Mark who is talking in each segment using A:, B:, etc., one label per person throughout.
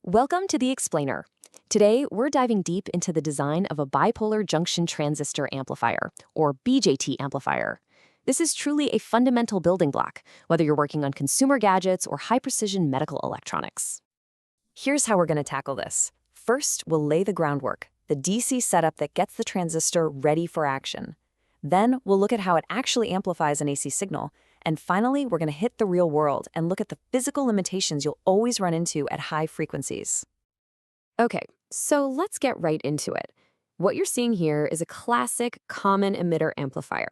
A: Welcome to The Explainer. Today, we're diving deep into the design of a bipolar junction transistor amplifier, or BJT amplifier. This is truly a fundamental building block, whether you're working on consumer gadgets or high-precision medical electronics. Here's how we're going to tackle this. First, we'll lay the groundwork, the DC setup that gets the transistor ready for action. Then, we'll look at how it actually amplifies an AC signal. And finally, we're going to hit the real world and look at the physical limitations you'll always run into at high frequencies. Okay, so let's get right into it. What you're seeing here is a classic common emitter amplifier.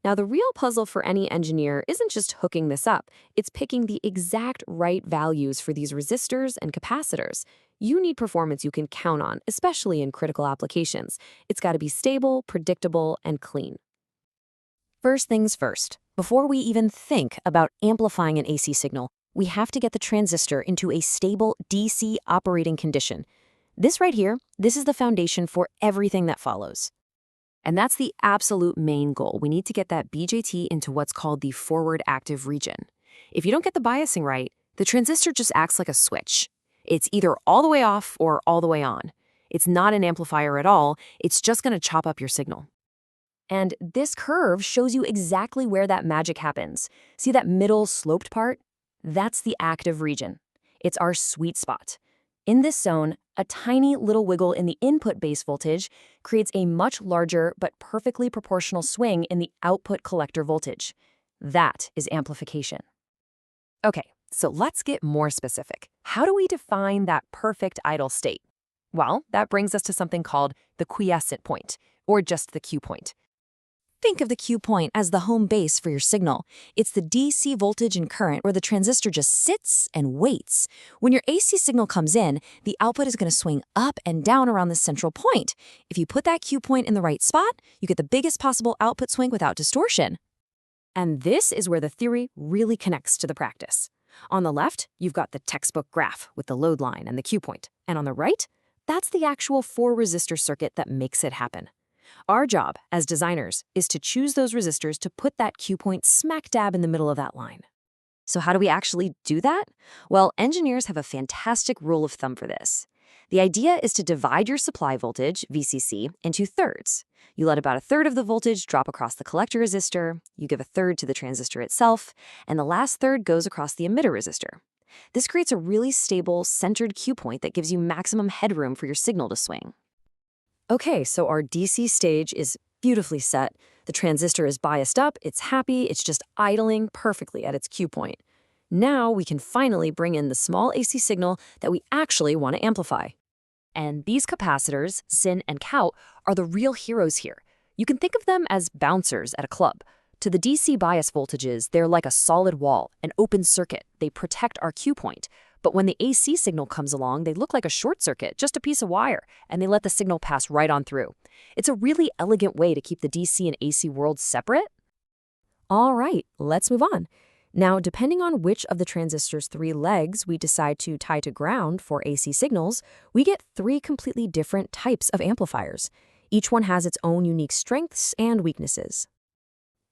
A: Now, the real puzzle for any engineer isn't just hooking this up, it's picking the exact right values for these resistors and capacitors. You need performance you can count on, especially in critical applications. It's got to be stable, predictable, and clean. First things first. Before we even think about amplifying an AC signal, we have to get the transistor into a stable DC operating condition. This right here, this is the foundation for everything that follows. And that's the absolute main goal. We need to get that BJT into what's called the forward active region. If you don't get the biasing right, the transistor just acts like a switch. It's either all the way off or all the way on. It's not an amplifier at all, it's just going to chop up your signal. And this curve shows you exactly where that magic happens. See that middle sloped part? That's the active region. It's our sweet spot. In this zone, a tiny little wiggle in the input base voltage creates a much larger but perfectly proportional swing in the output collector voltage. That is amplification. Okay, so let's get more specific. How do we define that perfect idle state? Well, that brings us to something called the quiescent point, or just the Q point. Think of the Q point as the home base for your signal. It's the DC voltage and current where the transistor just sits and waits. When your AC signal comes in, the output is going to swing up and down around this central point. If you put that Q point in the right spot, you get the biggest possible output swing without distortion. And this is where the theory really connects to the practice. On the left, you've got the textbook graph with the load line and the Q point. And on the right, that's the actual 4-resistor circuit that makes it happen. Our job as designers is to choose those resistors to put that Q point smack dab in the middle of that line. So how do we actually do that? Well, engineers have a fantastic rule of thumb for this. The idea is to divide your supply voltage, VCC, into thirds. You let about a third of the voltage drop across the collector resistor, you give a third to the transistor itself, and the last third goes across the emitter resistor. This creates a really stable, centered Q point that gives you maximum headroom for your signal to swing. Okay, so our DC stage is beautifully set. The transistor is biased up, it's happy, it's just idling perfectly at its Q point. Now we can finally bring in the small AC signal that we actually want to amplify. And these capacitors, SIN and COUT, are the real heroes here. You can think of them as bouncers at a club. To the DC bias voltages, they're like a solid wall, an open circuit. They protect our Q point. But when the AC signal comes along, they look like a short circuit, just a piece of wire, and they let the signal pass right on through. It's a really elegant way to keep the DC and AC worlds separate. All right, let's move on. Now, depending on which of the transistor's 3 legs we decide to tie to ground for AC signals, we get 3 completely different types of amplifiers. Each one has its own unique strengths and weaknesses.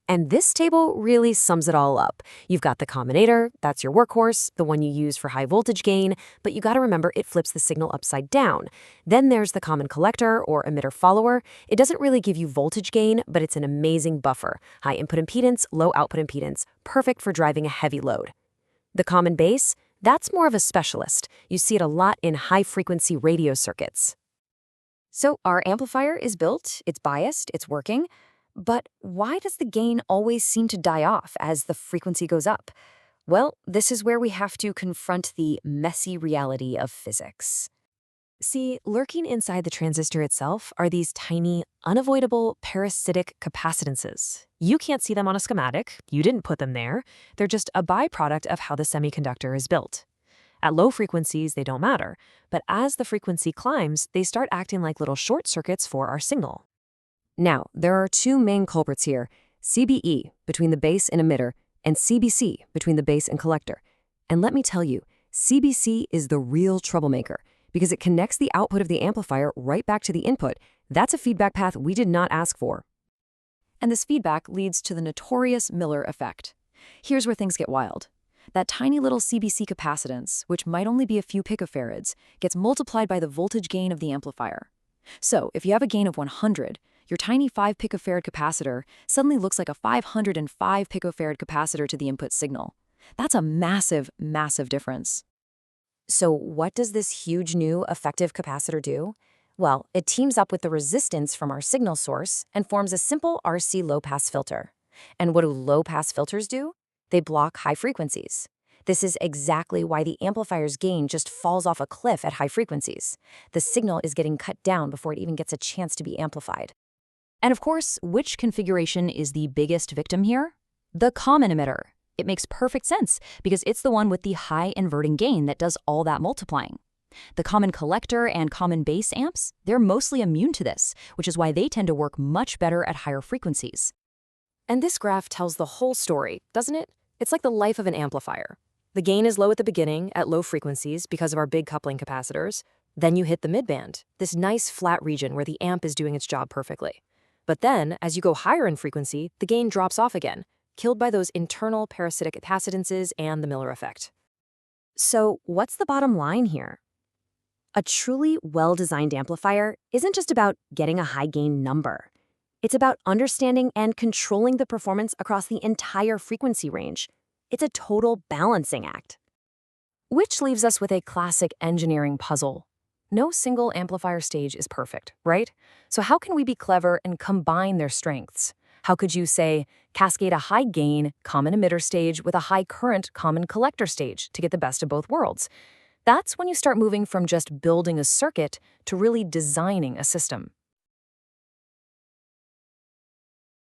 A: And this table really sums it all up. You've got the combinator, that's your workhorse, the one you use for high voltage gain, but you gotta remember it flips the signal upside down. Then there's the common collector or emitter follower. It doesn't really give you voltage gain, but it's an amazing buffer. High input impedance, low output impedance, perfect for driving a heavy load. The common base, that's more of a specialist. You see it a lot in high-frequency radio circuits. So our amplifier is built, it's biased, it's working. But why does the gain always seem to die off as the frequency goes up? Well, this is where we have to confront the messy reality of physics. See, lurking inside the transistor itself are these tiny, unavoidable parasitic capacitances. You can't see them on a schematic, you didn't put them there, they're just a byproduct of how the semiconductor is built. At low frequencies, they don't matter, but as the frequency climbs, they start acting like little short circuits for our signal. Now, there are 2 main culprits here, CBE, between the base and emitter, and CBC, between the base and collector. And let me tell you, CBC is the real troublemaker, because it connects the output of the amplifier right back to the input. That's a feedback path we did not ask for. And this feedback leads to the notorious Miller effect. Here's where things get wild.
B: That tiny little CBC capacitance, which might only be a few picofarads, gets multiplied by the voltage gain of the amplifier. So, if you have a gain of 100, your tiny 5 picofarad capacitor suddenly looks like a 505 picofarad capacitor to the input signal. That's a massive, massive difference.
A: So what does this huge new effective capacitor do? Well, it teams up with the resistance from our signal source and forms a simple RC low-pass filter. And what do low-pass filters do? They block high frequencies. This is exactly why the amplifier's gain just falls off a cliff at high frequencies. The signal is getting cut down before it even gets a chance to be amplified.
B: And of course, which configuration is the biggest victim here? The common emitter. It makes perfect sense because it's the one with the high inverting gain that does all that multiplying. The common collector and common base amps, they're mostly immune to this, which is why they tend to work much better at higher frequencies.
A: And this graph tells the whole story, doesn't it? It's like the life of an amplifier. The gain is low at the beginning, at low frequencies because of our big coupling capacitors. Then you hit the midband, this nice flat region where the amp is doing its job perfectly. But then, as you go higher in frequency, the gain drops off again, killed by those internal parasitic capacitances and the Miller effect. So what's the bottom line here? A truly well-designed amplifier isn't just about getting a high-gain number. It's about understanding and controlling the performance across the entire frequency range. It's a total balancing act. Which leaves us with a classic engineering puzzle. No single amplifier stage is perfect, right? So how can we be clever and combine their strengths? How could you, say, cascade a high-gain common emitter stage with a high-current common collector stage to get the best of both worlds? That's when you start moving from just building a circuit to really designing a system.